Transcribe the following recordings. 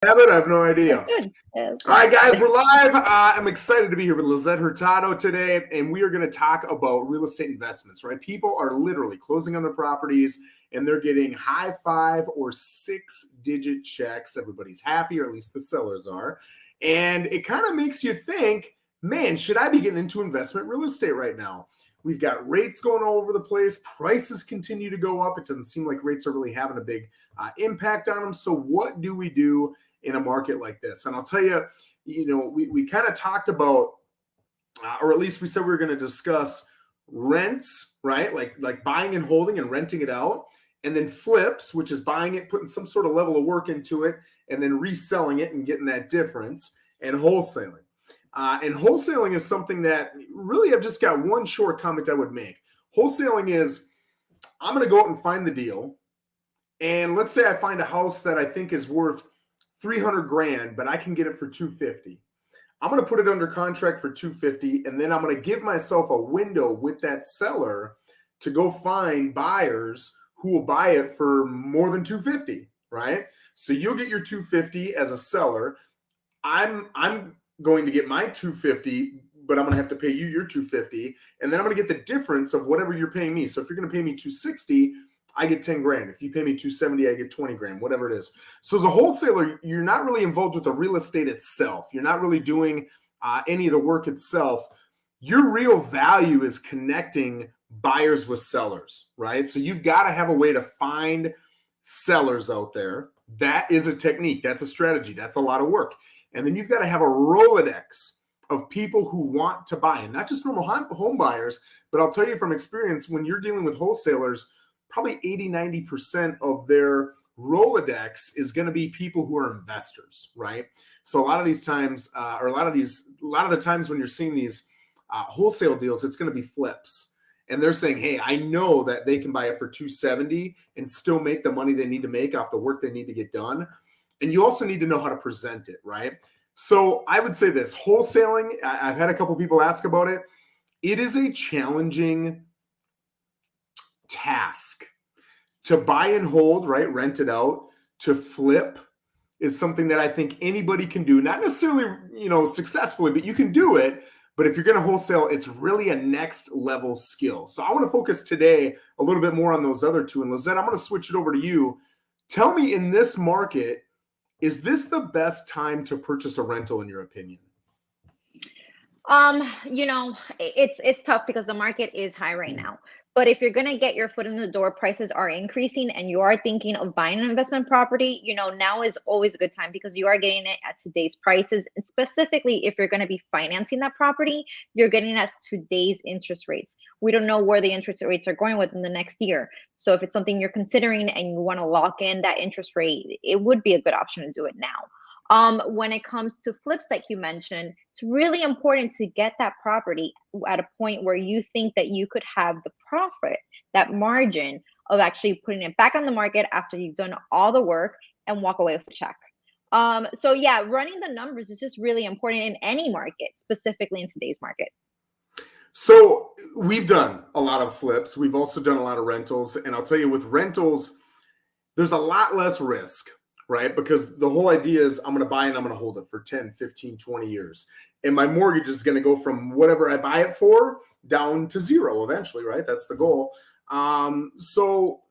Have it? I have no idea. That's good. That's All good. right, guys, we're live. I'm excited to be here with Lissette Hurtado today, and we are going to talk about real estate investments, right? People are literally closing on their properties, and they're getting high 5 or 6-digit checks. Everybody's happy, or at least the sellers are. And it kind of makes you think, man, should I be getting into investment real estate right now? We've got rates going all over the place. Prices continue to go up. It doesn't seem like rates are really having a big impact on them. So what do we do in a market like this? And I'll tell you, we kind of talked about, or at least we said we were going to discuss rents, right? Like buying and holding and renting it out, and then flips, which is buying it, putting some sort of level of work into it, and then reselling it and getting that difference, and wholesaling. And wholesaling is something that really I've just got one short comment I would make. Wholesaling is, I'm going to go out and find the deal. And let's say I find a house that I think is worth 300 grand, but I can get it for 250. I'm going to put it under contract for 250, and then I'm going to give myself a window with that seller to go find buyers who will buy it for more than 250, right? So you'll get your 250 as a seller. I'm going to get my 250, but I'm going to have to pay you your 250, and then I'm going to get the difference of whatever you're paying me. So if you're going to pay me 260, I get 10 grand. If you pay me 270, I get 20 grand, whatever it is. So as a wholesaler, you're not really involved with the real estate itself. You're not really doing any of the work itself. Your real value is connecting buyers with sellers, right? So you've got to have a way to find sellers out there. That is a technique. That's a strategy. That's a lot of work. And then you've got to have a Rolodex of people who want to buy, and not just normal home buyers, but I'll tell you from experience, when you're dealing with wholesalers, probably 80-90% of their Rolodex is going to be people who are investors, right? So a lot of these times, a lot of the times when you're seeing these wholesale deals, it's going to be flips. And they're saying, hey, I know that they can buy it for 270 and still make the money they need to make off the work they need to get done. And you also need to know how to present it, right? So I would say this, wholesaling, I've had a couple people ask about it. It is a challenging task. To buy and hold, right, rent it out, to flip is something that I think anybody can do, not necessarily, successfully, but you can do it. But if you're going to wholesale, it's really a next level skill. So I want to focus today a little bit more on those other two. And Lissette, I'm going to switch it over to you. Tell me, in this market, is this the best time to purchase a rental in your opinion? It's tough because the market is high right now. But if you're gonna get your foot in the door, prices are increasing and you are thinking of buying an investment property, now is always a good time because you are getting it at today's prices. And specifically, if you're gonna be financing that property, you're getting it at today's interest rates. We don't know where the interest rates are going within the next year. So if it's something you're considering and you want to lock in that interest rate, it would be a good option to do it now. When it comes to flips, like you mentioned, it's really important to get that property at a point where you think that you could have the profit, that margin of actually putting it back on the market after you've done all the work and walk away with a check. So yeah, running the numbers is just really important in any market, specifically in today's market. So we've done a lot of flips. We've also done a lot of rentals. And I'll tell you, with rentals, there's a lot less risk, right? Because the whole idea is I'm going to buy and I'm going to hold it for 10, 15, 20 years. And my mortgage is going to go from whatever I buy it for down to zero eventually, right? That's the goal. So,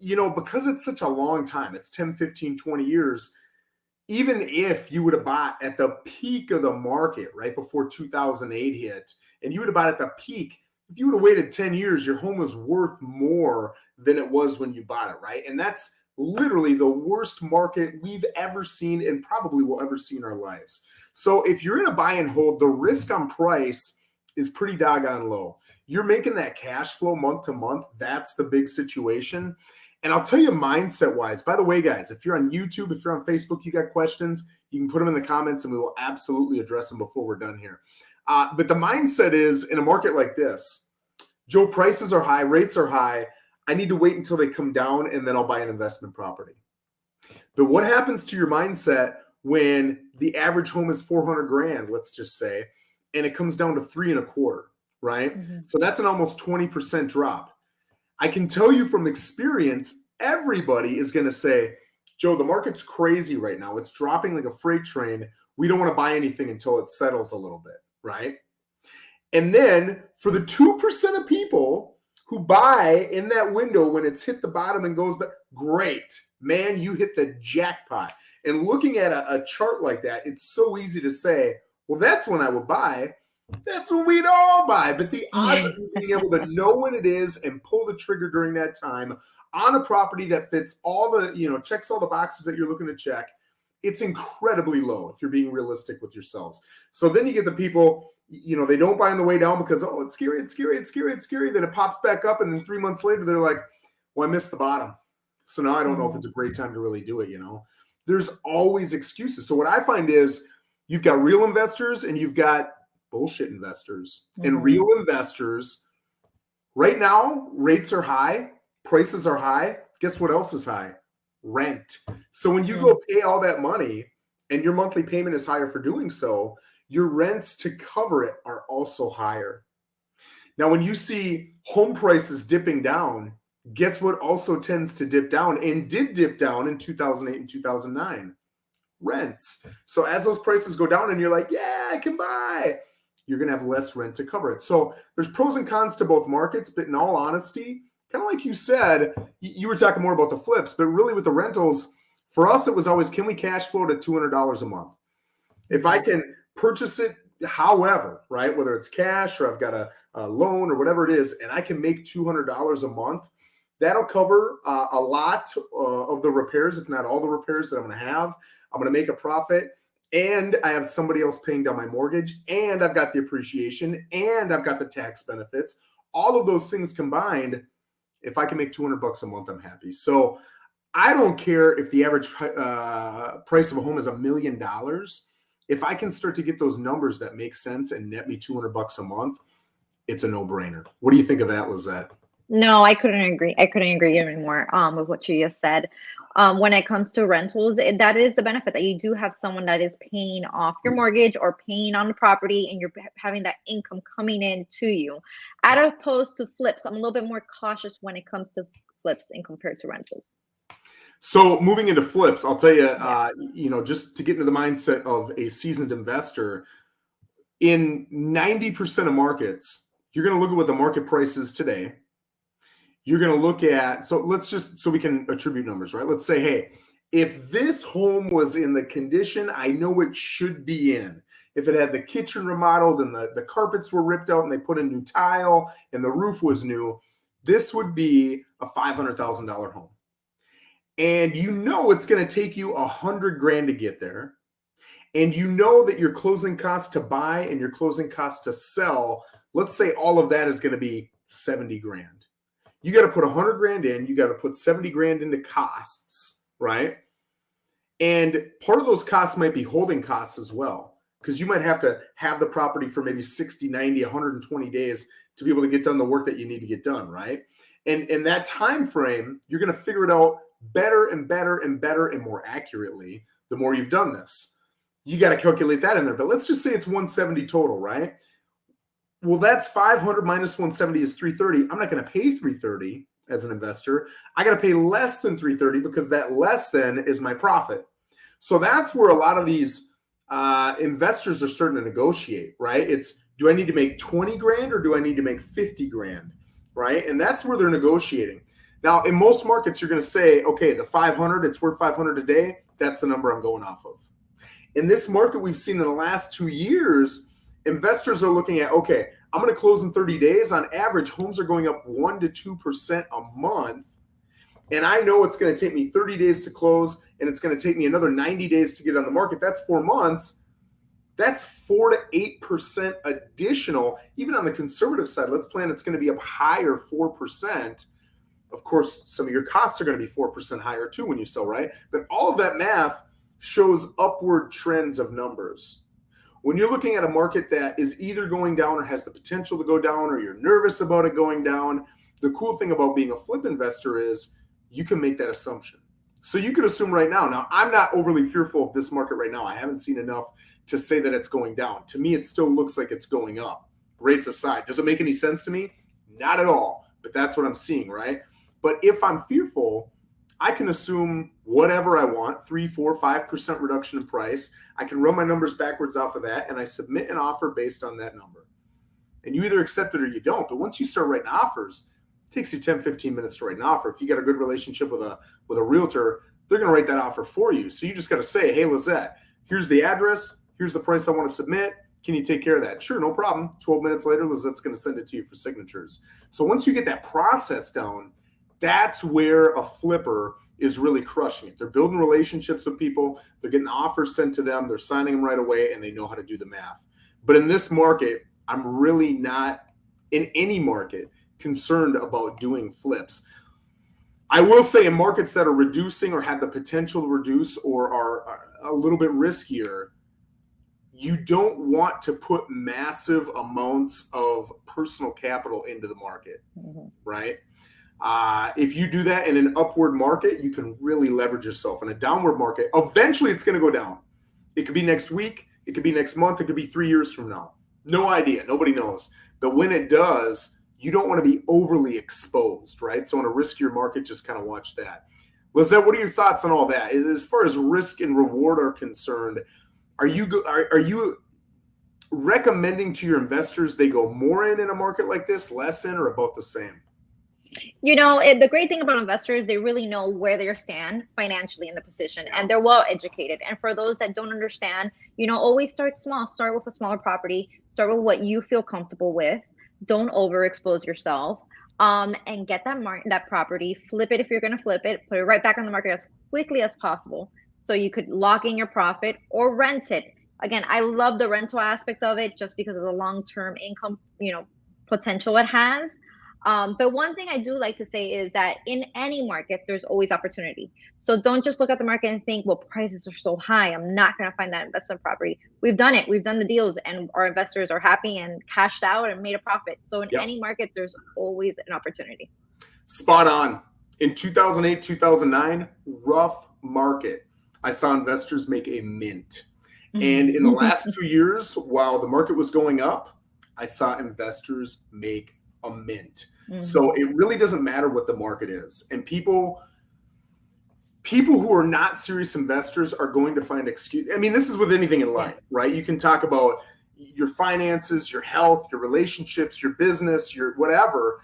because it's such a long time, it's 10, 15, 20 years, even if you would have bought at the peak of the market right before 2008 hit, and you would have bought at the peak, if you would have waited 10 years, your home was worth more than it was when you bought it, right? And that's literally the worst market we've ever seen and probably will ever see in our lives. So if you're in a buy and hold, the risk on price is pretty doggone low. You're making that cash flow month to month. That's the big situation. And I'll tell you, mindset wise, by the way, guys, if you're on YouTube, if you're on Facebook, you got questions, you can put them in the comments and we will absolutely address them before we're done here. But the mindset is, in a market like this, Joe, prices are high, rates are high. I need to wait until they come down and then I'll buy an investment property. But what happens to your mindset when the average home is 400 grand, let's just say, and it comes down to 3.25, right? Mm-hmm. So that's an almost 20% drop. I can tell you from experience, everybody is going to say, Joe, the market's crazy right now. It's dropping like a freight train. We don't want to buy anything until it settles a little bit, right? And then for the 2% of people who buy in that window when it's hit the bottom and goes back, great, man, you hit the jackpot. And looking at a chart like that, it's so easy to say, well, that's when I would buy. That's when we'd all buy. But the odds of you being able to know when it is and pull the trigger during that time on a property that fits all the, checks all the boxes that you're looking to check, it's incredibly low if you're being realistic with yourselves. So then you get the people, they don't buy on the way down because, oh, it's scary, it's scary, it's scary, it's scary. Then it pops back up. And then 3 months later, they're like, well, I missed the bottom. So now I don't know if it's a great time to really do it, There's always excuses. So what I find is you've got real investors and you've got bullshit investors. And real investors, right now, rates are high, prices are high. Guess what else is high? Rent. So when you go pay all that money and your monthly payment is higher for doing so, your rents to cover it are also higher. Now, when you see home prices dipping down, guess what also tends to dip down and did dip down in 2008 and 2009? Rents. So as those prices go down and you're like, yeah, I can buy, you're going to have less rent to cover it. So there's pros and cons to both markets, but in all honesty, kind of like you said, you were talking more about the flips, but really with the rentals, for us, it was always, can we cash flow to $200 a month? If I can purchase it, however, right, whether it's cash or I've got a loan or whatever it is, and I can make $200 a month, that'll cover a lot of the repairs, if not all the repairs that I'm going to have. I'm going to make a profit, and I have somebody else paying down my mortgage, and I've got the appreciation, and I've got the tax benefits. All of those things combined, if I can make $200 a month, I'm happy. So I don't care if the average price of a home is $1 million. If I can start to get those numbers that make sense and net me $200 a month, it's a no-brainer. What do you think of that, Lissette? No, I couldn't agree. I couldn't agree even more with what you just said. When it comes to rentals, that is the benefit, that you do have someone that is paying off your mortgage or paying on the property, and you're having that income coming in to you. As opposed to flips, I'm a little bit more cautious when it comes to flips and compared to rentals. So moving into flips, I'll tell you, just to get into the mindset of a seasoned investor, in 90% of markets, you're going to look at what the market price is today. You're going to look at, so we can attribute numbers, right? Let's say, hey, if this home was in the condition I know it should be in, if it had the kitchen remodeled and the carpets were ripped out and they put in new tile and the roof was new, this would be a $500,000 home. And it's going to take you $100,000 to get there. And that your closing costs to buy and your closing costs to sell, let's say all of that is going to be $70,000. You got to put $100,000 in, you got to put $70,000 into costs, right? And part of those costs might be holding costs as well, because you might have to have the property for maybe 60, 90, 120 days to be able to get done the work that you need to get done, right? And in that time frame, you're going to figure it out better and better and better and more accurately the more you've done this. You got to calculate that in there. But let's just say it's 170 total, right? Well, that's 500 minus 170 is 330. I'm not going to pay 330 as an investor. I got to pay less than 330 because that less than is my profit. So that's where a lot of these investors are starting to negotiate, right? It's, do I need to make 20 grand or do I need to make 50 grand, right? And that's where they're negotiating. Now, in most markets, you're going to say, okay, the 500, it's worth 500 a day. That's the number I'm going off of. In this market we've seen in the last 2 years, investors are looking at, okay, I'm going to close in 30 days. On average, homes are going up 1% to 2% a month. And I know it's going to take me 30 days to close, and it's going to take me another 90 days to get on the market. That's 4 months. That's 4 to 8% additional. Even on the conservative side, let's plan it's going to be up higher, 4%. Of course, some of your costs are going to be 4% higher too when you sell, right? But all of that math shows upward trends of numbers. When you're looking at a market that is either going down or has the potential to go down, or you're nervous about it going down, the cool thing about being a flip investor is you can make that assumption. So you could assume right now, I'm not overly fearful of this market right now. I haven't seen enough to say that it's going down. To me, it still looks like it's going up. Rates aside. Does it make any sense to me? Not at all. But that's what I'm seeing, right? But if I'm fearful, I can assume whatever I want, 3, 4, 5% reduction in price. I can run my numbers backwards off of that, and I submit an offer based on that number. And you either accept it or you don't. But once you start writing offers, it takes you 10, 15 minutes to write an offer. If you got a good relationship with a realtor, they're going to write that offer for you. So you just got to say, hey, Lissette, here's the address. Here's the price I want to submit. Can you take care of that? Sure, no problem. 12 minutes later, Lisette's going to send it to you for signatures. So once you get that process down, that's where a flipper is really crushing it. They're building relationships with people. They're getting offers sent to them. They're signing them right away, and they know how to do the math. But in this market, I'm really not, in any market, concerned about doing flips. I will say in markets that are reducing or have the potential to reduce or are a little bit riskier, you don't want to put massive amounts of personal capital into the market, right? If you do that in an upward market, you can really leverage yourself. In a downward market, eventually it's going to go down. It could be next week. It could be next month. It could be 3 years from now. No idea. Nobody knows. But when it does, you don't want to be overly exposed, right? So in a riskier market, just kind of watch that. Lissette, what are your thoughts on all that? As far as risk and reward are concerned, are you recommending to your investors they go more in a market like this, less in, or about the same? The great thing about investors, they really know where they stand financially in the position, and they're well educated. And for those that don't understand, always start small. Start with a smaller property. Start with what you feel comfortable with. Don't overexpose yourself. And get that property. Flip it if you're going to flip it. Put it right back on the market as quickly as possible, so you could lock in your profit or rent it. Again, I love the rental aspect of it just because of the long-term income, potential it has. But one thing I do like to say is that in any market, there's always opportunity. So don't just look at the market and think, well, prices are so high, I'm not going to find that investment property. We've done it. We've done the deals, and our investors are happy and cashed out and made a profit. So in any market, there's always an opportunity. Spot on. In 2008, 2009, rough market. I saw investors make a mint. And in the last 2 years, while the market was going up, I saw investors make a mint. So it really doesn't matter what the market is. And people who are not serious investors are going to find excuse. I mean, this is with anything in life, right? You can talk about your finances, your health, your relationships, your business, your whatever.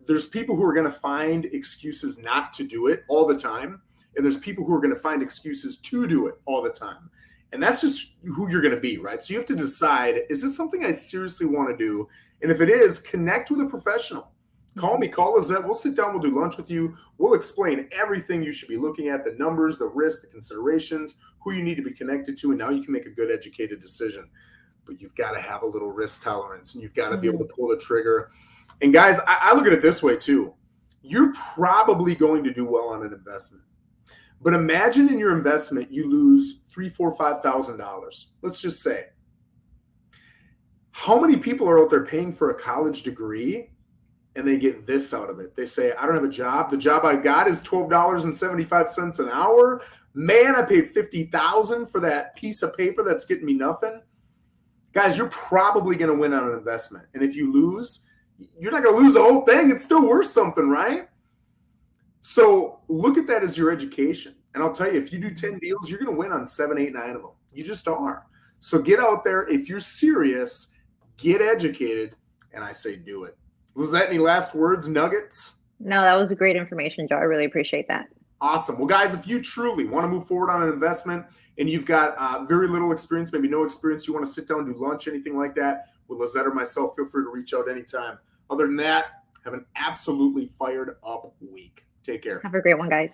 There's people who are going to find excuses not to do it all the time. And there's people who are going to find excuses to do it all the time. And that's just who you're going to be, right? So you have to decide, is this something I seriously want to do? And if it is, connect with a professional. Call me, call Lissette. We'll sit down, we'll do lunch with you. We'll explain everything you should be looking at, the numbers, the risks, the considerations, who you need to be connected to, and now you can make a good educated decision. But you've got to have a little risk tolerance, and you've got to be able to pull the trigger. And guys, I look at it this way too. You're probably going to do well on an investment. But imagine in your investment, you lose $3,000, $4,000, $5,000. Let's just say. How many people are out there paying for a college degree and they get this out of it? They say, I don't have a job. The job I got is $12.75 an hour. Man, I paid $50,000 for that piece of paper that's getting me nothing. Guys, you're probably going to win on an investment. And if you lose, you're not going to lose the whole thing. It's still worth something, right? So look at that as your education. And I'll tell you, if you do 10 deals, you're going to win on 7, 8, 9 of them. You just are. So get out there. If you're serious, get educated. And I say do it. Lissette, any last words, nuggets? No, that was great information, Joe. I really appreciate that. Awesome. Well, guys, if you truly want to move forward on an investment and you've got very little experience, maybe no experience, you want to sit down, do lunch, anything like that with Lissette or myself, feel free to reach out anytime. Other than that, have an absolutely fired up week. Take care. Have a great one, guys.